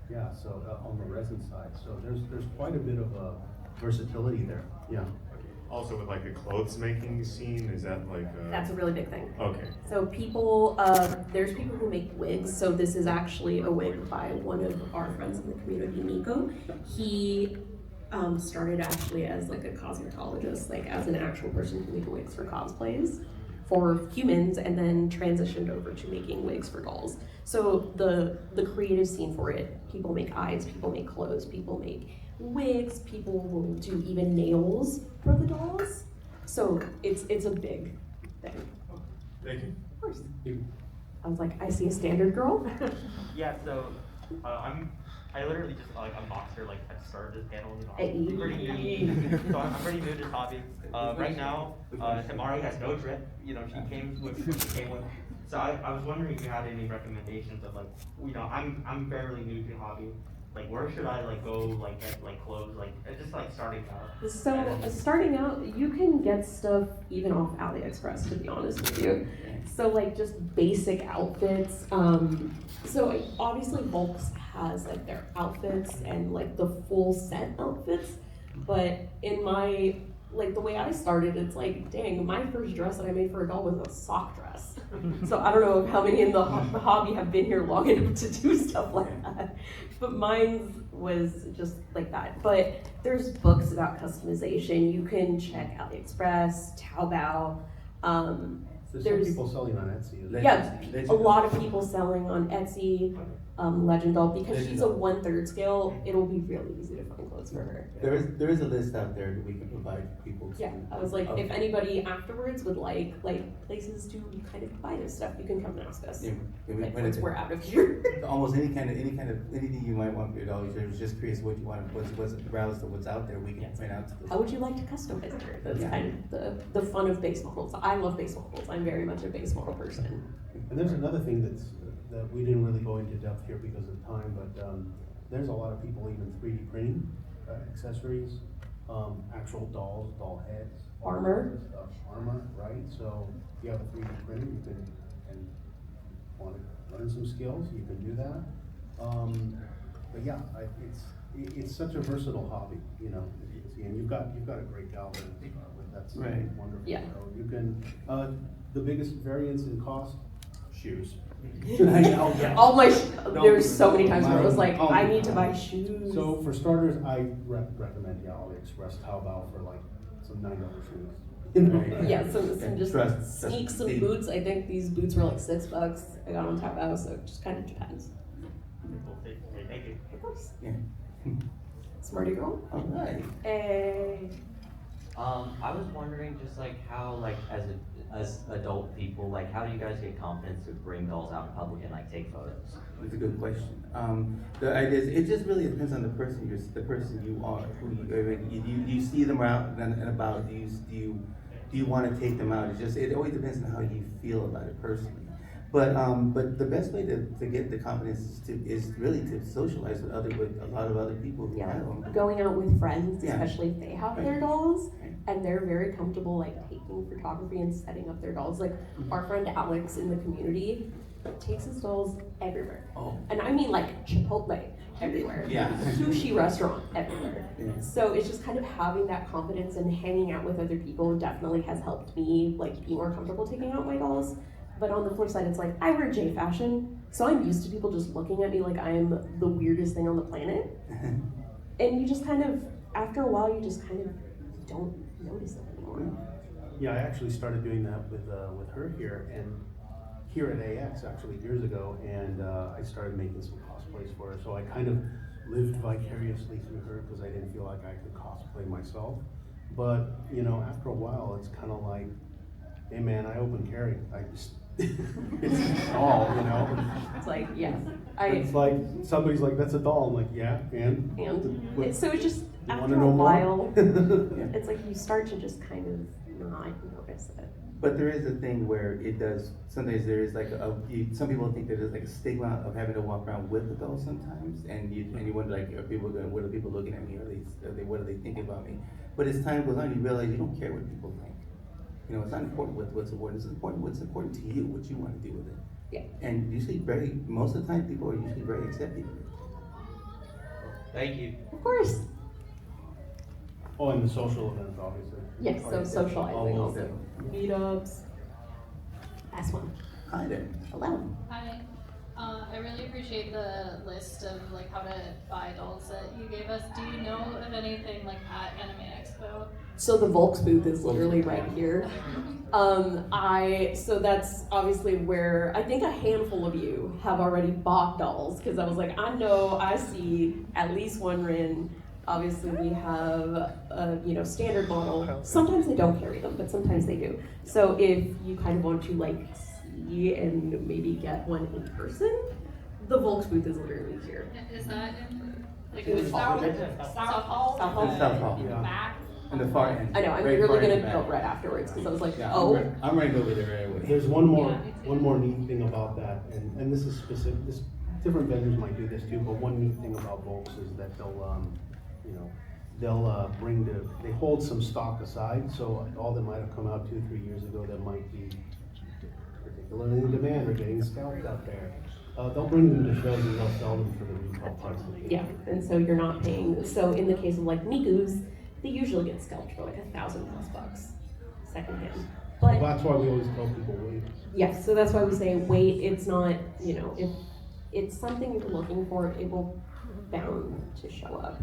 Yeah, so on the resin side, so there's quite a bit of versatility there. Yeah. Also with like the clothes making scene, is that like That's a really big thing. Okay. So people, there's people who make wigs. So this is actually a wig by one of our friends in the community, Nico. He started actually as like a cosmetologist, like as an actual person who made wigs for cosplays for humans, and then transitioned over to making wigs for dolls. So the creative scene for it, people make eyes, people make clothes, people make wigs, people will do even nails for the dolls. So it's a big thing. Thank you. Of course. I was like, I see a standard girl. Yeah, so I literally just unboxed her like at the start of this panel. You know, Hey. I'm pretty new. So I'm pretty new to this hobby. Right now, Tamari has no drip. You know, she came with. So I was wondering if you had any recommendations of like, you know, I'm fairly new to the hobby. Like, where should I like go like get like clothes like just like starting out? So starting out, you can get stuff even off AliExpress, to be honest with you. So like just basic outfits. So obviously Volks has like their outfits and like the full set outfits, but in my like the way I started, it's like, dang, my first dress that I made for a doll was a sock dress. So I don't know how many in the hobby have been here long enough to do stuff like that, but mine was just like that. But there's books about customization. You can check AliExpress, Taobao. There's some people selling on Etsy. Yeah, Legend a lot of people selling on Etsy, Legend Doll, because Legend she's a Doll. 1/3 scale, it'll be really easy to find clothes for her. There is a list out there that we can provide for people. Yeah, I was like, if anybody afterwards would like places to kind of buy this stuff, you can come and ask us. Yeah, Like, when once it's we're out of here. almost anything you might want for your dog. You're just curious what you want, what's browse to what's out there. We can Yes. print out to those. How would you like to customize her? That's Yeah. kind of the fun of base models. I love base models. I'm very much a base model person. And there's another thing that we didn't really go into depth here because of time, but there's a lot of people even 3D printing accessories, actual dolls, doll heads, all Armor. kinds of stuff. Armor, right? So if you have a 3D printer, you can, and want to learn some skills, you can do that. But yeah, it's such a versatile hobby, you know. And you've got a great gal that's Right. wonderful. Yeah. So you can the biggest variance in cost, shoes. Oh, yeah. All my, there's so many times where I was like, Oh, I need to buy shoes. So for starters, I recommend AliExpress, Taobao for like some $9 shoes. You know? Yeah, some just Trust- sneak some trust- boots. I think these boots were like $6. I got on Taobao, so it just kind of depends. Thank you. Of course. Yeah. Smarty girl. All right. Hey. I was wondering just like how like as adult people, like how do you guys get confidence to bring dolls out in public and like take photos? That's a good question. The idea is, it just really depends on the person you are. You see them out and about. Do you want to take them out? It always depends on how you feel about it personally. But the best way to get the confidence is really to socialize with a lot of other people who Yeah, have them. going out with friends, Yeah. especially if they have their Right. dolls, Right. and they're very comfortable like taking photography and setting up their dolls. Like our friend Alex in the community takes his dolls everywhere, Oh. and I mean like Chipotle everywhere, Yeah. sushi restaurant everywhere. Yeah. So it's just kind of having that confidence and hanging out with other people definitely has helped me like be more comfortable taking out my dolls. But on the flip side, it's like I wear J fashion, so I'm used to people just looking at me like I'm the weirdest thing on the planet. And you just kind of, after a while, you just kind of don't notice it anymore. Yeah, I actually started doing that with her here, and here at AX actually years ago, and I started making some cosplays for her. So I kind of lived vicariously through her because I didn't feel like I could cosplay myself. But you know, after a while, it's kind of like, hey man, I open carry. I just it's a doll, you know. It's like, yes, It's like somebody's like, that's a doll. I'm like, yeah, and and so it's just you after want to a know while, more? it's like you start to just kind of not notice it. But there is a thing where it does, sometimes there is like some people think that there's like a stigma of having to walk around with the doll sometimes, and you wonder like, what are people looking at me, what are they thinking about me? But as time goes on, you realize you don't care what people think. You know, it's not important what's important, it's important what's important to you, what you want to do with it. Yeah. And usually most of the time, people are usually very accepting of it. Thank you. Of course. Oh, and the social events, obviously. Yes, so socializing All also. Meetups. Last one. Hi there. Hello. Hi. I really appreciate the list of like how to buy dolls that you gave us. Do you know of anything like at Anime Expo? So the Volks booth is literally right here. So that's obviously where I think a handful of you have already bought dolls, because I was like, I know I see at least one Rin, Obviously, we have a standard model. Sometimes they don't carry them, but sometimes they do. So if you kind of want to like see and maybe get one in person, the Volks booth is literally here. Is that in, like, It's South South Hall? South Hall. It's South Hall. In the back? In the far end. I know. I'm Very literally far in gonna the go back. right afterwards because I was like, Yeah, oh. I'm right over there anyway. There's one more, Yeah, me too. one more neat thing about that, and this is specific, different vendors might do this too, but one neat thing about Volks is that they'll they hold some stock aside, so all that might have come out 2-3 years ago that might be particularly in demand or getting scalped out there. They'll bring them to shows and they'll sell them for the retail price. that they Yeah, and so you're not paying. So in the case of like Miku's, they usually get scalped for like $1,000+ secondhand. Well, But that's why we always tell people wait. yes, so that's why we say wait. It's not, if it's something you're looking for, it will bound to show up.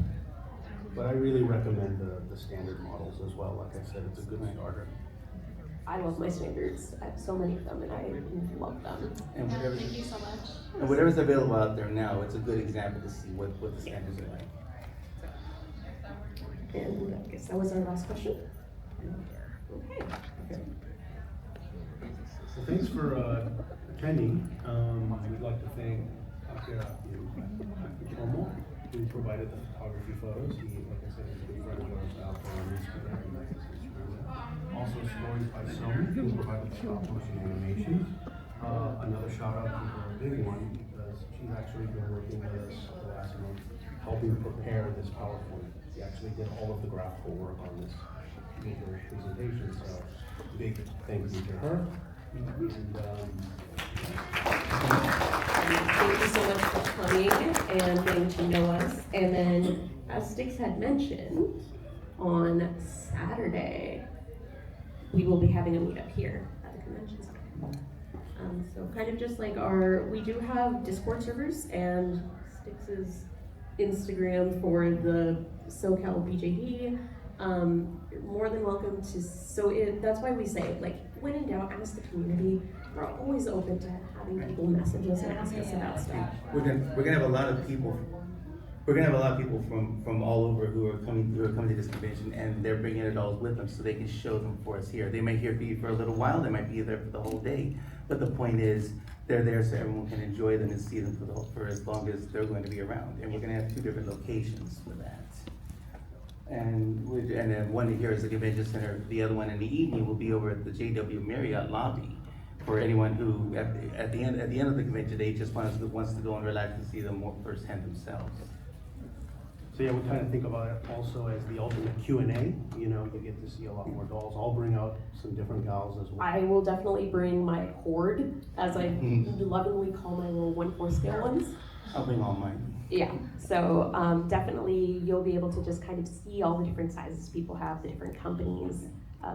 But I really recommend the standard models as well. Like I said, it's a good starter. I love my standards. I have so many of them, and I love them. And Yeah, whatever's, thank you so much. and whatever's available out there now, it's a good example to see what the standards are like. And I guess that was our last question. Okay. Well, thanks for attending. We'd like to thank Akira Tomo, who provided the photography photos. He, like I said, is a good friend of ours out there on Instagram. Also, Stories by Sony, who provided the stop motion animations. Another shout out to her big one, because she's actually been working with us the last month, helping prepare this PowerPoint. She actually did all of the graphical work on this major presentation, so big thank you to her. And, Thank you so much for coming and getting to know us. And then, as Styx had mentioned, on Saturday, we will be having a meetup here at the convention center. So kind of just like we do have Discord servers and Styx's Instagram for the SoCal BJD. You're more than welcome to, that's why we say, like, when in doubt, ask the community. We're always open to having people message us and ask us about stuff. We're gonna have a lot of people. We're gonna have a lot of people from all over who are coming to this convention, and they're bringing their dolls with them so they can show them for us here. They might here be for a little while. They might be there for the whole day. But the point is, they're there so everyone can enjoy them and see them for as long as they're going to be around. And we're gonna have 2 different locations for that. And then one here is the convention center. The other one in the evening will be over at the JW Marriott lobby for anyone who at the end of the convention they just wants to go and relax and see them more firsthand themselves. so yeah, we kind of think about it also as the ultimate Q&A. We get to see a lot more dolls. I'll bring out some different gals as well. I will definitely bring my horde, as I lovingly call my little 1/4 scale ones. I'll bring all mine. Yeah, so definitely you'll be able to just kind of see all the different sizes people have, the different companies.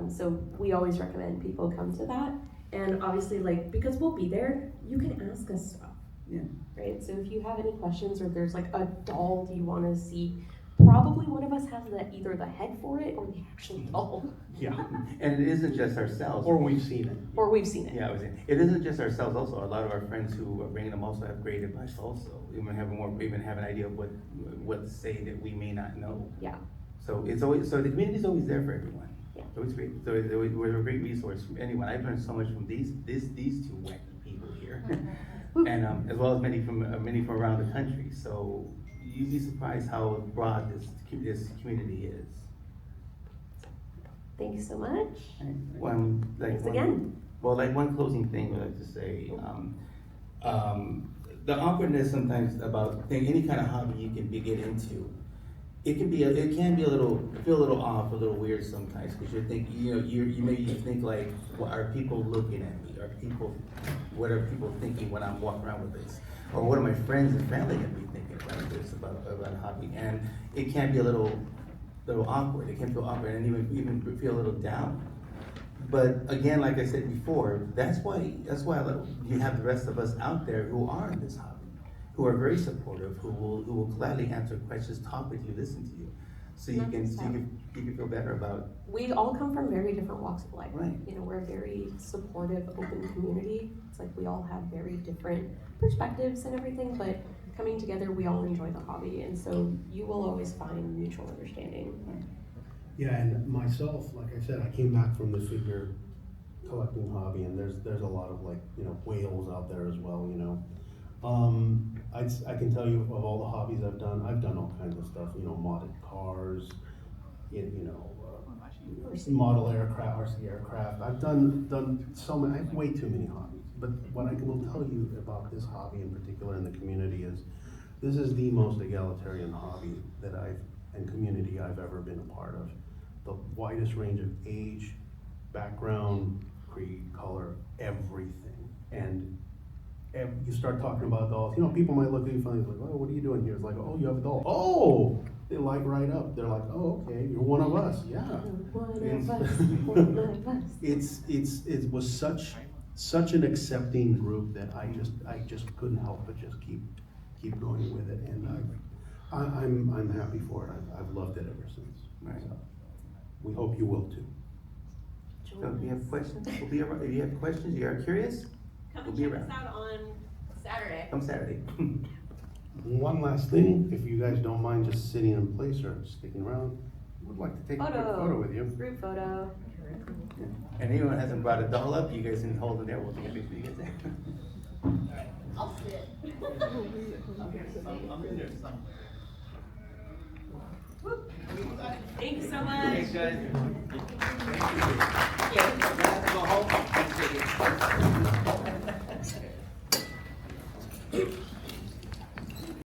So we always recommend people come to that. And obviously, like, because we'll be there, you can ask us stuff. Yeah. Right, so if you have any questions or there's like a doll you want to see, probably one of us has either the head for it or the actual doll. Yeah, And it isn't just ourselves. or we've seen it. Or we've seen it. Yeah, I was saying, it isn't just ourselves also. A lot of our friends who are bringing them also have great advice also. We even have an idea of what to say that we may not know. Yeah. So the community's always there for everyone. Yeah. So it's great. So we're a great resource from anyone. I've learned so much from these 2 wacky people here. And as well as many from around the country. So you'd be surprised how broad this community is. Thank you so much. Thanks One closing thing I'd like to say. The awkwardness sometimes about any kind of hobby you can get into. It can feel a little off, a little weird sometimes, because you maybe think like, well, are people looking at me? What are people thinking when I'm walking around with this? Or what are my friends and family gonna be thinking about this, about a hobby? And it can be a little awkward. It can feel awkward and even feel a little down. But again, like I said before, that's why you have the rest of us out there who are in this hobby, who are very supportive, who will gladly answer questions, talk with you, listen to you, so you can feel better about. We all come from very different walks of life. Right. We're a very supportive, open community. It's like we all have very different perspectives and everything, but coming together, we all enjoy the hobby, and so you will always find mutual understanding. Yeah, and myself, like I said, I came back from the figure collecting hobby, and there's a lot of like, you know, whales out there as well, you know. I can tell you of all the hobbies I've done all kinds of stuff, you know, modded cars, you know, model aircraft, RC aircraft. I've done so many, I have way too many hobbies. But what I will tell you about this hobby in particular in the community is, this is the most egalitarian hobby that and community I've ever been a part of. The widest range of age, background, creed, color, everything. And you start talking about dolls, you know, people might look at you funny, like, oh, what are you doing here? It's like, oh, you have a doll. Oh, they light right up. They're like, oh, okay, you're one of us. Yeah. One of us. It was such an accepting group that I just couldn't help but just keep going with it, and I'm happy for it. I've loved it ever since. Right. So, we hope you will too. So if you have questions, we'll be around. If you have questions, you are curious, Come we'll and be check around. us out on Saturday. Come Saturday. One last thing, if you guys don't mind just sitting in place or sticking around, would like to take a quick photo with you. Group photo. And anyone who hasn't brought a doll up, you guys can hold it there. We'll take a picture of you guys there. I'll sit. Thanks so much. Thanks, guys. Go home.